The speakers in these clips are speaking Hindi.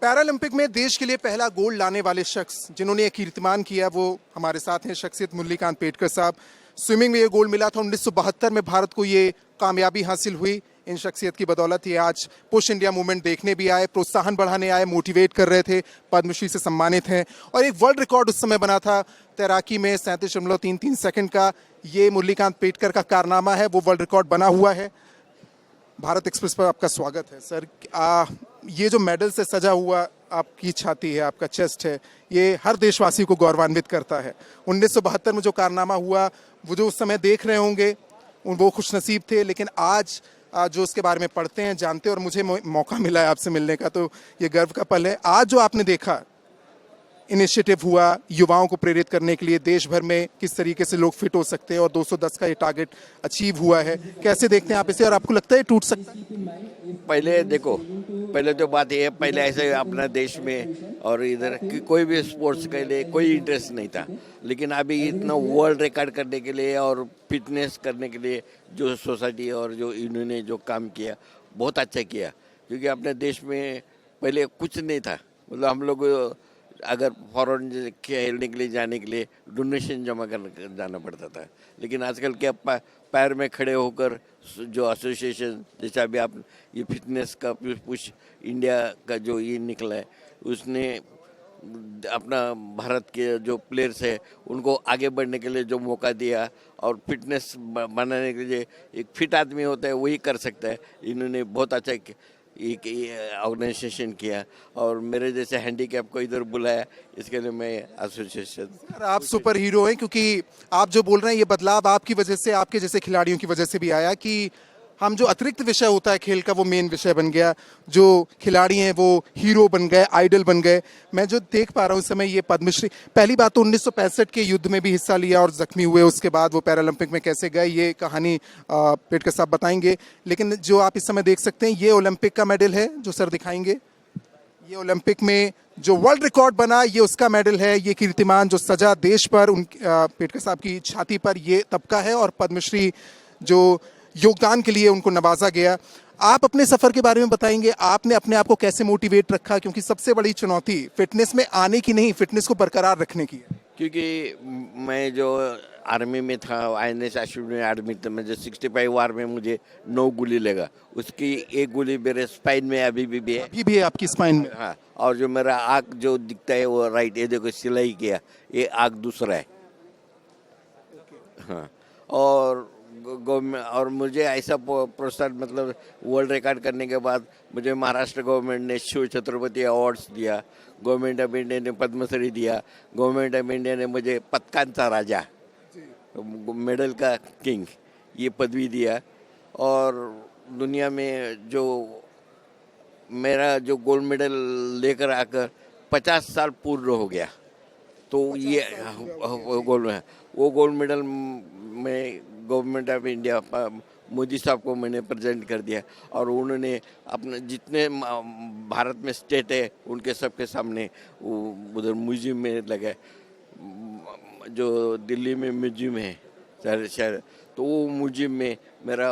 पैरालंपिक में देश के लिए पहला गोल्ड लाने वाले शख्स जिन्होंने ये कीर्तिमान किया वो हमारे साथ हैं शख्सियत मुरलीकांत पेटकर साहब। स्विमिंग में ये गोल्ड मिला था 1972 में, भारत को ये कामयाबी हासिल हुई। इन शख्सियत की बदौलत ये आज पुश इंडिया मूवमेंट देखने भी आए, प्रोत्साहन बढ़ाने आए, मोटिवेट कर रहे थे, पद्मश्री से सम्मानित हैं। और एक वर्ल्ड रिकॉर्ड उस समय बना था तैराकी में 37.33 सेकंड का। ये मुरलीकांत पेटकर का कारनामा है, वो वर्ल्ड रिकॉर्ड बना हुआ है। भारत एक्सप्रेस पर आपका स्वागत है सर। ये जो मेडल से सजा हुआ आपकी छाती है, आपका चेस्ट है, ये हर देशवासी को गौरवान्वित करता है। 1972 में जो कारनामा हुआ, वो जो उस समय देख रहे होंगे वो खुशनसीब थे, लेकिन आज जो उसके बारे में पढ़ते हैं, जानते हैं, और मुझे मौका मिला है आपसे मिलने का, तो ये गर्व का पल है। आज जो आपने देखा इनिशिएटिव हुआ युवाओं को प्रेरित करने के लिए, देश भर में किस तरीके से लोग फिट हो सकते हैं और 210 का ये टारगेट अचीव हुआ है, कैसे देखते हैं आप इसे और आपको लगता है टूट सकता है? पहले देखो, पहले तो बात ये है, पहले ऐसे अपना देश में और इधर कोई भी स्पोर्ट्स के लिए कोई इंटरेस्ट नहीं था, लेकिन अभी इतना वर्ल्ड रिकॉर्ड करने के लिए और फिटनेस करने के लिए जो सोसाइटी और जो इन्होंने जो काम किया बहुत अच्छा किया। क्योंकि अपने देश में पहले कुछ नहीं था, मतलब हम लोग अगर फॉरेन खेलने के लिए जाने के लिए डोनेशन जमा कर जाना पड़ता था, लेकिन आजकल क्या पैर में खड़े होकर जो एसोसिएशन, जैसे अभी आप ये फिटनेस का पुश इंडिया का जो ये निकला है, उसने अपना भारत के जो प्लेयर्स है उनको आगे बढ़ने के लिए जो मौका दिया, और फिटनेस बनाने के लिए एक फिट आदमी होता है वही कर सकता है। इन्होंने बहुत अच्छा एक ऑर्गेनाइजेशन किया और मेरे जैसे हैंडीकैप को इधर बुलाया, इसके लिए मैं एसोसिएशन। आप सुपर हीरो हैं, क्योंकि आप जो बोल रहे हैं ये बदलाव आपकी वजह से, आपके जैसे खिलाड़ियों की वजह से भी आया कि हम जो अतिरिक्त विषय होता है खेल का वो मेन विषय बन गया। जो खिलाड़ी हैं वो हीरो बन गए, आइडल बन गए। मैं जो देख पा रहा हूँ इस समय, ये पद्मश्री, पहली बात तो 1965 के युद्ध में भी हिस्सा लिया और जख्मी हुए, उसके बाद वो पैरालंपिक में कैसे गए ये कहानी पेटकर साहब बताएंगे। लेकिन जो आप इस समय देख सकते हैं ये ओलंपिक का मेडल है जो सर दिखाएंगे। ये ओलंपिक में जो वर्ल्ड रिकॉर्ड बना ये उसका मेडल है। ये कीर्तिमान जो सजा देश पर पेटकर साहब की छाती पर, ये तबका है, और पद्मश्री जो योगदान के लिए उनको नवाजा गया। आप अपने सफर के बारे में बताएंगे, आपने अपने आप को कैसे मोटिवेट रखा, क्योंकि सबसे बड़ी चुनौती फिटनेस में आने की नहीं, फिटनेस को बरकरार रखने की है। क्योंकि मैं जो आर्मी में था, INS अश्विनी आर्मी, तो मुझे 65 वार में मुझे 9 गोली लगा, उसकी एक गोली मेरे स्पाइन में अभी भी है। अभी भी है आपकी स्पाइन में? हाँ, और जो मेरा आँख जो दिखता है वो राइट, ये देखो सिलाई किया, ये आँख दूसरा है। हाँ, और और मुझे ऐसा प्रोत्साहन, मतलब वर्ल्ड रिकॉर्ड करने के बाद मुझे महाराष्ट्र गवर्नमेंट ने शिव छत्रपति अवार्ड्स दिया, गवर्नमेंट ऑफ इंडिया ने पद्मश्री दिया, गवर्नमेंट ऑफ इंडिया ने मुझे पदकांचा राजा, मेडल का किंग, ये पदवी दिया। और दुनिया में जो मेरा जो गोल्ड मेडल लेकर आकर 50 साल पूर्ण हो गया, तो ये वो गोल्ड मेडल में गवर्नमेंट ऑफ इंडिया मोदी साहब को मैंने प्रेजेंट कर दिया, और उन्होंने अपने जितने भारत में स्टेट है उनके सबके सामने उधर म्यूजियम में लगे, जो दिल्ली में म्यूजियम है शहर, तो वो म्यूजियम में मेरा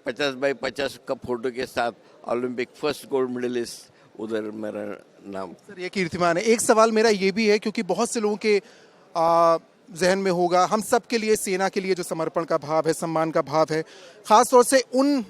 50 बाई 50 का फोटो के साथ ओलंपिक फर्स्ट गोल्ड मेडलिस्ट, उधर मेरा नाम। सर ये कीर्तिमान है। एक सवाल मेरा ये भी है, क्योंकि बहुत से लोगों के जहन में होगा, हम सब के लिए सेना के लिए जो समर्पण का भाव है, सम्मान का भाव है, खास तौर से उन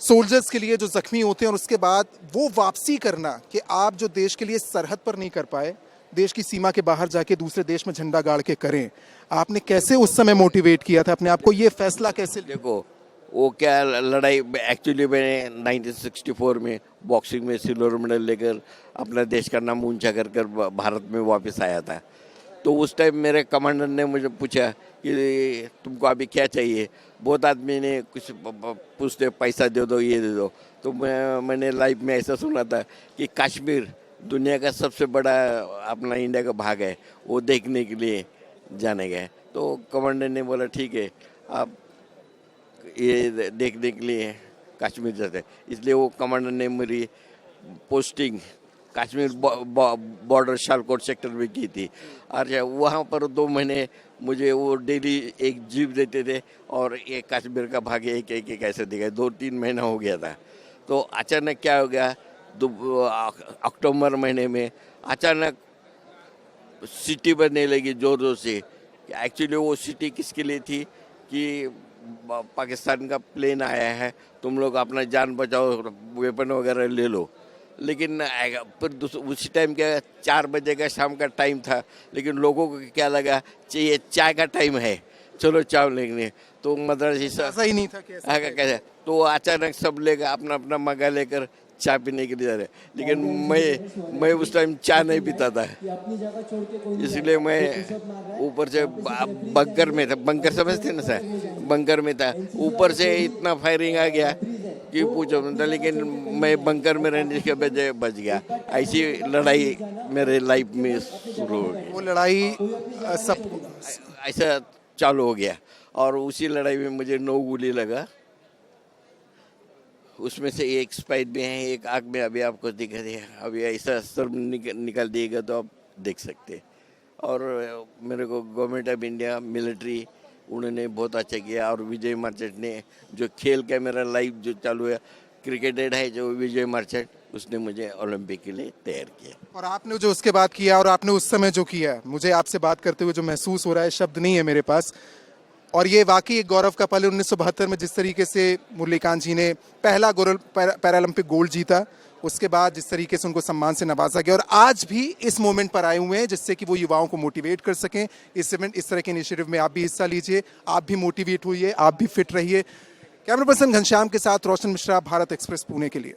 सोल्जर्स के लिए जो जख्मी होते हैं और उसके बाद वो वापसी करना, कि आप जो देश के लिए सरहद पर नहीं कर पाए, देश की सीमा के बाहर जाके दूसरे देश में झंडा गाड़ के करें, आपने कैसे उस समय मोटिवेट किया था अपने आप को, ये फैसला कैसे? देखो, वो क्या लड़ाई, एक्चुअली मैंने 1964 में बॉक्सिंग में सिल्वर मेडल लेकर अपना देश का नाम ऊंचा कर कर भारत में वापस आया था। तो उस टाइम मेरे कमांडर ने मुझे पूछा कि तुमको अभी क्या चाहिए। बहुत आदमी ने कुछ पूछते, पैसा दे दो, ये दे दो। तो मैंने लाइफ में ऐसा सुना था कि कश्मीर दुनिया का सबसे बड़ा अपना इंडिया का भाग है, वो देखने के लिए जाने गए। तो कमांडर ने बोला ठीक है, आप ये देखने के लिए कश्मीर जाते। इसलिए वो कमांडर ने मेरी posting Kashmir border Sialkot sector में की थी। और वहाँ पर 2 महीने मुझे वो डेली एक जीप देते थे और एक कश्मीर का भाग एक ऐसे दिखाए, 2-3 महीना हो गया था। तो अचानक क्या हो गया, अक्टूबर महीने में अचानक सिटी बनने लगी जोर जोर से। एक्चुअली वो सिटी किसके लिए थी कि पाकिस्तान का प्लेन आया है, तुम लोग अपना जान बचाओ, वेपन वगैरह ले लो। लेकिन फिर उसी टाइम क्या 4 बजे का शाम का टाइम था, लेकिन लोगों को क्या लगा ये चाय का टाइम है, चलो चाय लेंगे। तो मद्रासी ऐसा ही नहीं था कि ऐसा कैसे तो अचानक सब लेकर अपना अपना मगा लेकर चाय पीने के लिए जा रहे। लेकिन मैं उस टाइम चाय नहीं पीता था, इसलिए मैं ऊपर से बंकर में था। बंकर समझते ना सर, बंकर में था। ऊपर से इतना फायरिंग आ गया कि पूछो मत। लेकिन मैं बंकर में रहने के वजह बच गया। ऐसी लड़ाई मेरे लाइफ में शुरू हो गई। वो लड़ाई सब ऐसा चालू हो गया और उसी लड़ाई में मुझे 9 गोली लगा। उसमें से एक स्पाइट भी है, एक आग में अभी आपको दिख रही है। अभी ऐसा सर निकाल दिएगा तो आप देख सकते हैं। और मेरे को गवर्नमेंट ऑफ इंडिया मिलिट्री उन्होंने बहुत अच्छा किया। और विजय मर्चेंट ने जो खेल का मेरा लाइफ जो चालू है, क्रिकेटेड है जो विजय मर्चेंट, उसने मुझे ओलंपिक के लिए तैयार किया। और आपने जो उसके बाद किया और आपने उस समय जो किया, मुझे आपसे बात करते हुए जो महसूस हो रहा है, शब्द नहीं है मेरे पास। और ये वाकई एक गौरव का पल है। 1972 में जिस तरीके से मुरलीकांत जी ने पहला पैरालंपिक गोल्ड जीता, उसके बाद जिस तरीके से उनको सम्मान से नवाजा गया, और आज भी इस मोमेंट पर आए हुए हैं जिससे कि वो युवाओं को मोटिवेट कर सकें। इस तरह के इनिशिएटिव में आप भी हिस्सा लीजिए, आप भी मोटिवेट होइए, आप भी फिट रहिए। कैमरा पर्सन घनश्याम के साथ रोशन मिश्रा, भारत एक्सप्रेस पुणे के लिए।